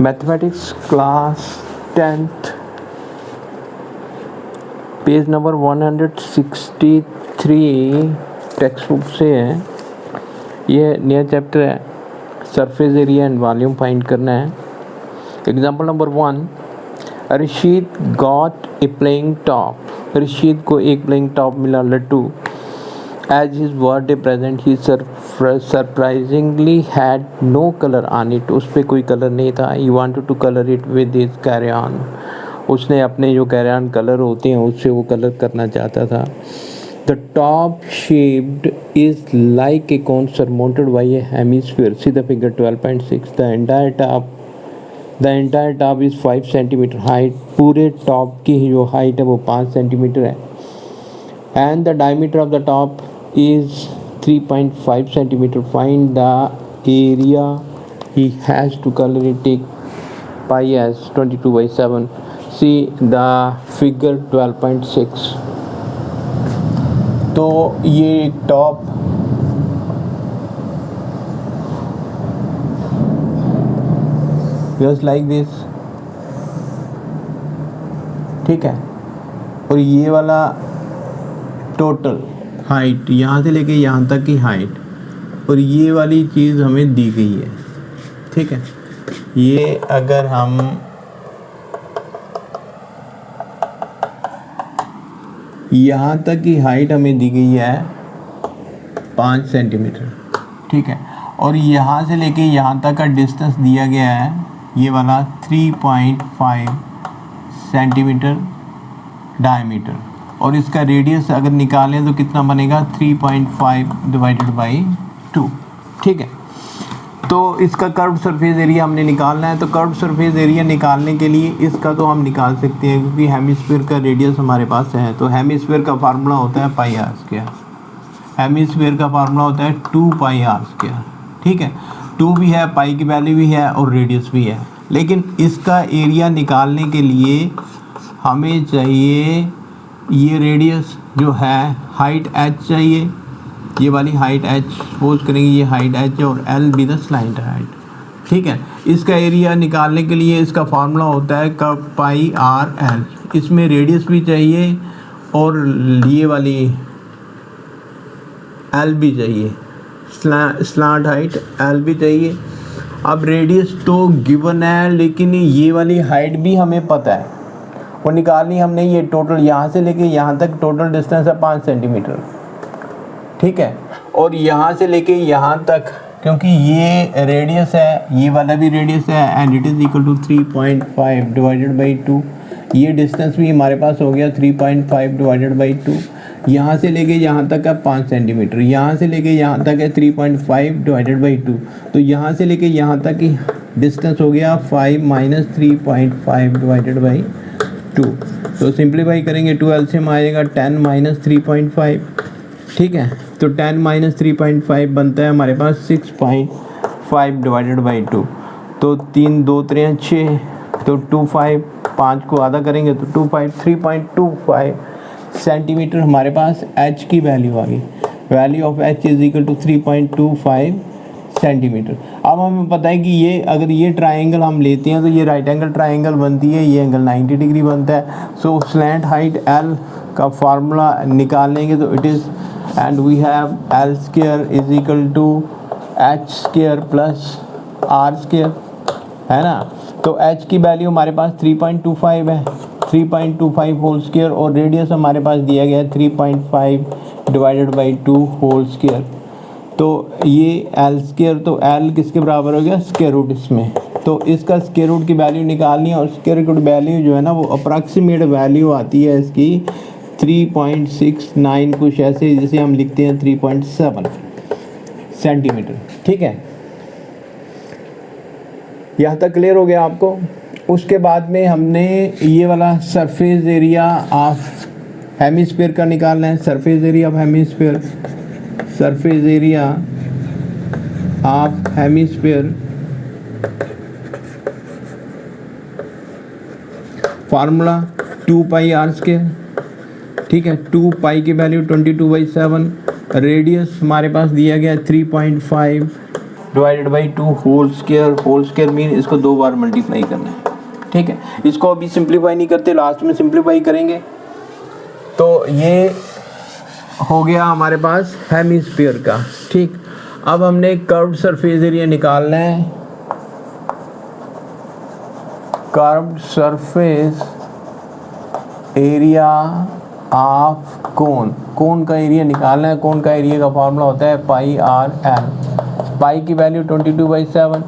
Mathematics class 10th page number 163 text book से है। ये नया चैप्टर है, surface area and volume find करना है। Example number 1, Rashid got a playing top. Rashid को एक प्लेइंग टॉप मिला लट्टू। As his birthday present he surprisingly had no colour on it. उस पर कोई कलर नहीं था। He wanted to colour it with his crayons. उसने अपने जो कैरऑन कलर होते हैं उससे वो कलर करना चाहता था। The top shaped is like a cone surmounted by A hemisphere. See the figure 12.6। The entire top is 5 centimetre height. पूरे टॉप की जो हाइट है वो 5 सेंटीमीटर है। And the diameter of the top is 3.5 centimeter. Find the area he has to color it. Take pi as 22/7. See the figure 12.6. तो ये top just like this, ठीक है। और ये वाला टोटल हाइट यहाँ से लेके यहाँ तक की हाइट, और ये वाली चीज़ हमें दी गई है, ठीक है। ये अगर हम यहाँ तक की हाइट हमें दी गई है 5 सेंटीमीटर, ठीक है। और यहाँ से लेके यहाँ तक का डिस्टेंस दिया गया है ये वाला 3.5 सेंटीमीटर डायमीटर। और इसका रेडियस अगर निकालें तो कितना बनेगा 3.5 डिवाइडेड बाई 2, ठीक है। तो इसका कर्व्ड सरफेस एरिया हमने निकालना है। तो कर्व्ड सरफेस एरिया निकालने के लिए इसका तो हम निकाल सकते हैं क्योंकि हेमिस्फीयर का रेडियस हमारे पास है। तो हेमिस्फीयर का फार्मूला होता है पाई आर स्क्वायर। हेमिस्फीयर का फार्मूला होता है 2 पाई आर स्क्वायर, ठीक है। 2 भी है, पाई की वैल्यू भी है और रेडियस भी है। लेकिन इसका एरिया निकालने के लिए हमें चाहिए ये रेडियस जो है हाइट h चाहिए, ये वाली हाइट h सपोज करेंगे, ये हाइट h है और l भी द स्लाइंट हाइट, ठीक है। इसका एरिया निकालने के लिए इसका फार्मूला होता है कर्व पाई आर एल। इसमें रेडियस भी चाहिए और ये वाली l भी चाहिए, स्लांट हाइट l भी चाहिए। अब रेडियस तो गिवन है लेकिन ये वाली हाइट भी हमें पता है, वो निकालनी हमने। ये टोटल यहाँ से लेके यहाँ तक टोटल डिस्टेंस है 5 सेंटीमीटर, ठीक है। और यहाँ से लेके यहाँ तक क्योंकि ये रेडियस है, ये वाला भी रेडियस है and it is equal to 3.5 divided by 2। ये डिस्टेंस भी हमारे पास हो गया 3.5 डिवाइडेड बाई 2। यहाँ से लेके यहाँ तक है 5 सेंटीमीटर, यहाँ से लेके यहाँ तक है 3.5 डिवाइडेड बाई 2। तो यहाँ से लेके यहाँ तक की डिस्टेंस हो गया 5 माइनस 3.5 डिवाइडेड बाई 2। तो सिंप्लीफाई करेंगे 2 एलसीएम आएगा 10 माइनस 3.5, ठीक है। तो 10 माइनस 3.5 बनता है हमारे पास 6.5 डिवाइडेड बाई 2। तो 3 2 3 6, तो 25, 5 को आधा करेंगे तो 25, 3.25 सेंटीमीटर हमारे पास h की वैल्यू आ गई। Value of h is equal to 3.25 centimetre. अब हमें पता है कि ये अगर ये ट्राइंगल हम लेते हैं तो ये राइट एंगल ट्राइंगल बनती है, ये एंगल 90 डिग्री बनता है। सो स्लैंट हाइट l का फार्मूला निकालेंगे तो it is and we have l square is equal to h square plus r square, है ना। तो h की वैल्यू हमारे पास 3.25 है, 3.25 होल स्क्वायर, और रेडियस हमारे पास दिया गया है 3.5 डिवाइडेड बाई 2 होल स्क्वायर। तो ये l स्क्वायर, तो l किसके बराबर हो गया स्क्वायर रूट इसमें। तो इसका स्क्वायर रूट की वैल्यू निकालनी है और स्क्वायर रूट वैल्यू जो है ना वो अप्रॉक्सीमेट वैल्यू आती है इसकी 3.69, कुछ ऐसे जिसे हम लिखते हैं 3.7 सेंटीमीटर, ठीक है। यहाँ तक क्लियर हो गया आपको। उसके बाद में हमने ये वाला सरफेस एरिया ऑफ हेमिस्फीयर का निकालना है। Surface area of hemisphere, surface area of hemisphere formula 2 pi r square, ठीक है। 2 पाई की वैल्यू 22/7। रेडियस हमारे पास दिया गया 3.5 divided by 2 whole square mean इसको 2 बार मल्टीप्लाई करना है, ठीक है। इसको अभी सिंप्लीफाई नहीं करते, लास्ट में सिंप्लीफाई करेंगे। तो ये हो गया हमारे पास हेमिस्फीयर का, ठीक। अब हमने कर्व्ड सरफेस एरिया निकालना है। कर्व्ड सरफेस एरिया ऑफ कोन का एरिया निकालना है। कोन का एरिया का फॉर्मूला होता है पाई आर एल। पाई की वैल्यू 22/7,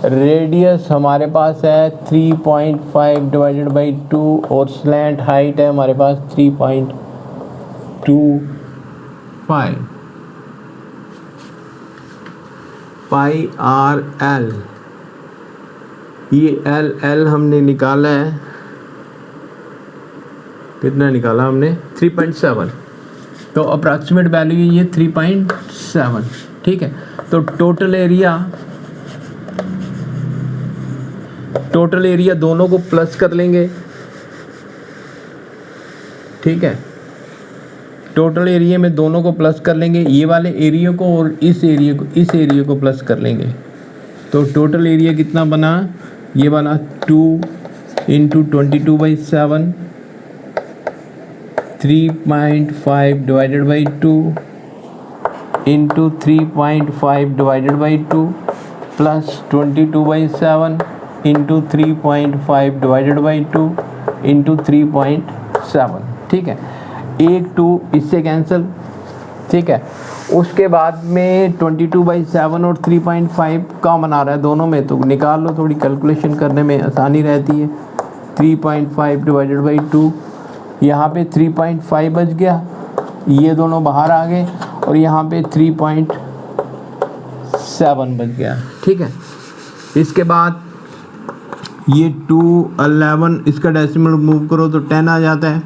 रेडियस हमारे पास है 3.5 डिवाइडेड बाई 2 और स्लैंट हाइट है हमारे पास 3.25 पाई आर एल। ये एल हमने निकाला है, कितना निकाला हमने 3.7, तो अप्रॉक्सीमेट वैल्यू ये 3.7, ठीक है। तो टोटल एरिया दोनों को प्लस कर लेंगे, ठीक है। टोटल एरिया में दोनों को प्लस कर लेंगे, ये वाले एरिया को और इस एरिया को प्लस कर लेंगे। तो टोटल एरिया कितना बना, ये वाला 2 × 22/7 3.5 divided by 2 into 3.5 divided by 2 plus 22/7 into 3.5 divided by 2 into 3.7, ठीक है। 1 2 इससे कैंसिल, ठीक है। उसके बाद में 22/7 और 3.5 कॉमन आ रहा है दोनों में, तो निकाल लो, थोड़ी कैलकुलेशन करने में आसानी रहती है। 3.5 डिवाइडेड बाई 2, यहाँ पे 3.5 बच गया, ये दोनों बाहर आ गए और यहाँ पे 3.7 बच गया, ठीक है। इसके बाद ये 2 11 इसका डेसिमल मूव करो तो 10 आ जाता है।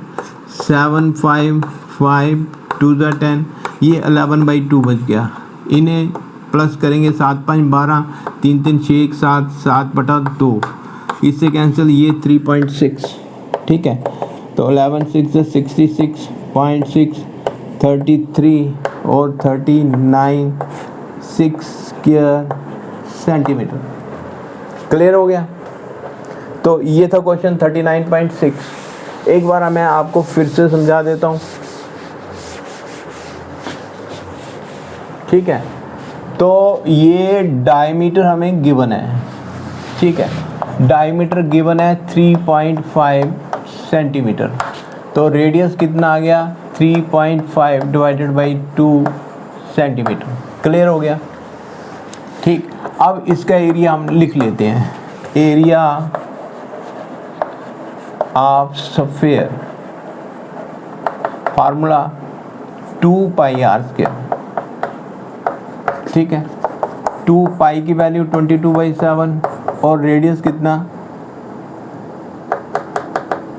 7 5 5 2 10, ये 11/2 बच गया। इन्हें प्लस करेंगे, 7 5 12 3 3 6 1 7 7/2, इससे कैंसिल, ये 3.6, ठीक है। तो 11 6 66.6 33 और 39 6 स्क्वायर सेंटीमीटर। क्लियर हो गया। तो ये था क्वेश्चन 39.6। एक बार मैं आपको फिर से समझा देता हूँ, ठीक है। तो ये डायमीटर हमें गिवन है, ठीक है। डायमीटर गिवन है 3.5 सेंटीमीटर, तो रेडियस कितना आ गया 3.5 डिवाइडेड बाई 2 सेंटीमीटर। क्लियर हो गया, ठीक। अब इसका एरिया हम लिख लेते हैं, area of sphere, formula 2πr², ठीक है। 2π की वैल्यू 22/7 और रेडियस कितना,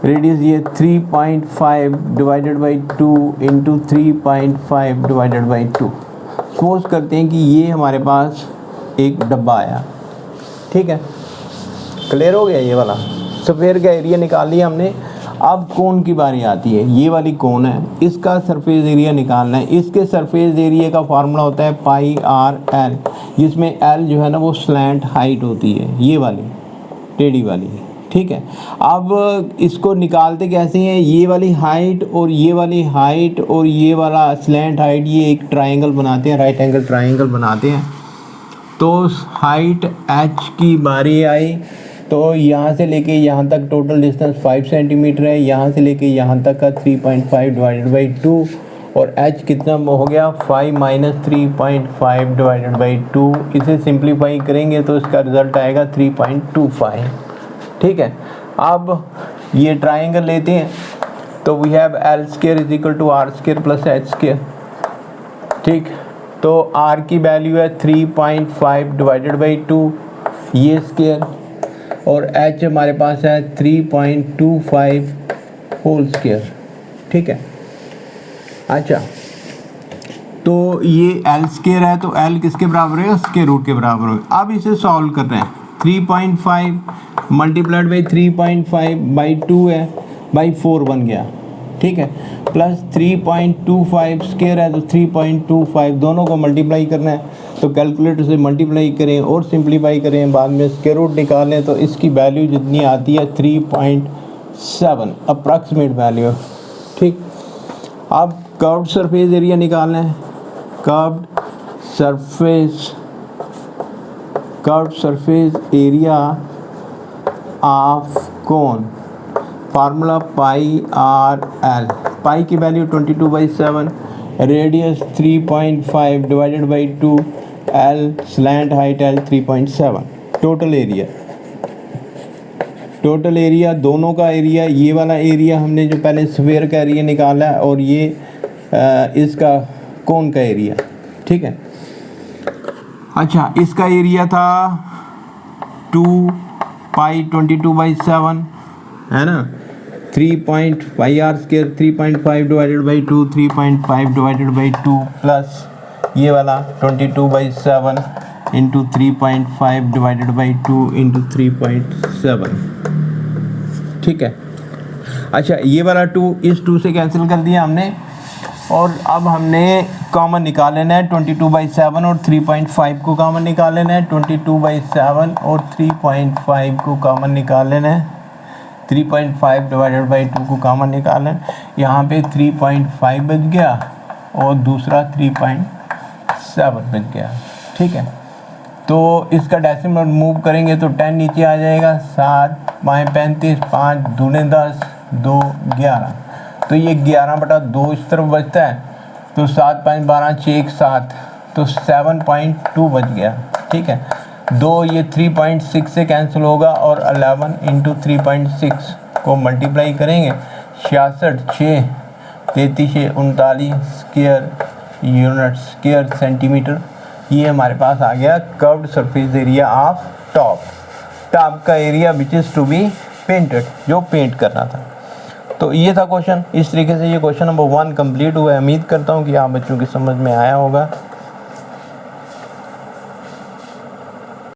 रेडियस ये 3.5 divided by 2 into 3.5 divided by 2। Suppose करते हैं कि ये हमारे पास एक डब्बा आया, ठीक है। क्लियर हो गया, ये वाला स्फीयर का एरिया निकाल लिया हमने। अब कोन की बारी आती है, ये वाली कोन है, इसका सरफेस एरिया निकालना है। इसके सरफेस एरिया का फार्मूला होता है पाई आर एल, जिसमें एल जो है ना वो स्लैंट हाइट होती है, ये वाली टेढ़ी वाली, ठीक है। अब इसको निकालते कैसे हैं, ये वाली हाइट और ये वाली हाइट और ये वाला स्लैंट हाइट, ये एक ट्रायंगल बनाते हैं, राइट एंगल ट्रायंगल बनाते हैं। तो हाइट एच की बारी आई, तो यहाँ से लेके यहाँ तक टोटल डिस्टेंस 5 सेंटीमीटर है, यहाँ से लेके यहाँ तक का 3.5 डिवाइडेड बाई 2 और h कितना हो गया 5 - 3.5 डिवाइडेड बाई 2। इसे सिंप्लीफाई करेंगे तो इसका रिजल्ट आएगा 3.25, ठीक है। अब ये ट्राइंगल लेते हैं, तो we have L² = R² + H², ठीक। तो R की वैल्यू है 3.5 डिवाइडेड बाई 2, ये स्क्वायर, और H हमारे पास है 3.25 होल स्क्वायर, ठीक है। अच्छा, तो ये L² है, तो L किसके बराबर है, स्क्वायर रूट के बराबर है। अब इसे सॉल्व कर रहे हैं, 3.5 मल्टीप्लाइड बाई 3.5 बाई 2 है, बाई 4 बन गया, ठीक है। प्लस 3.25 स्क्वायर है, तो 3.25 दोनों को मल्टीप्लाई करना है, तो कैलकुलेटर से मल्टीप्लाई करें और सिंप्लीफाई करें, बाद में स्क्वायर रूट निकालें तो इसकी वैल्यू जितनी आती है 3.7 अप्रॉक्सीमेट वैल्यू। ठीक, अब कर्व्ड सरफेस एरिया निकालना है। Curved surface area of cone, formula pi r l, pi की value 22/7, radius 3.5 divided by 2, l slant height l 3.7, total area दोनों का एरिया, ये वाला एरिया हमने जो पहले स्फीयर का एरिया निकाला है और ये इसका कोन का एरिया। ठीक है, अच्छा इसका एरिया था 2 पाई 22/7 है ना, 3.5r² 3.5 divided by 2, 3.5 divided by 2 plus ये वाला 22/7 इंटू 3.5 डिवाइडेड बाई 2 इंटू 3.7। ठीक है, अच्छा ये वाला 2 इस 2 से कैंसिल कर दिया हमने, और अब हमने कॉमन निकाल लेना है 22/7 और 3.5 को कॉमन निकाल लेना है। 22/7 और 3.5 को कॉमन निकाल लेना है। 3.5 डिवाइडेड बाई 2 को कॉमन निकाल लेना है। यहाँ पे 3.5 बच गया और दूसरा 3.7 बच गया। ठीक है, तो इसका डेसिमल मूव करेंगे तो 10 नीचे आ जाएगा, 7 5 35, 5 दूने 10, 2 11, तो ये 11/2 इस तरफ बचता है, तो 7 5 12 6 7, तो 7.2 बच गया। ठीक है, 2 ये 3.6 से कैंसिल होगा और 11 इंटू 3.6 को मल्टीप्लाई करेंगे, 66 6 33 39 स्क्वायर यूनिट स्क्वायर सेंटीमीटर। ये हमारे पास आ गया curved surface area of top का area which is to be painted, जो पेंट करना था। तो ये था क्वेश्चन। इस तरीके से ये क्वेश्चन नंबर 1 कंप्लीट हुआ है। उम्मीद करता हूँ कि आप बच्चों की समझ में आया होगा।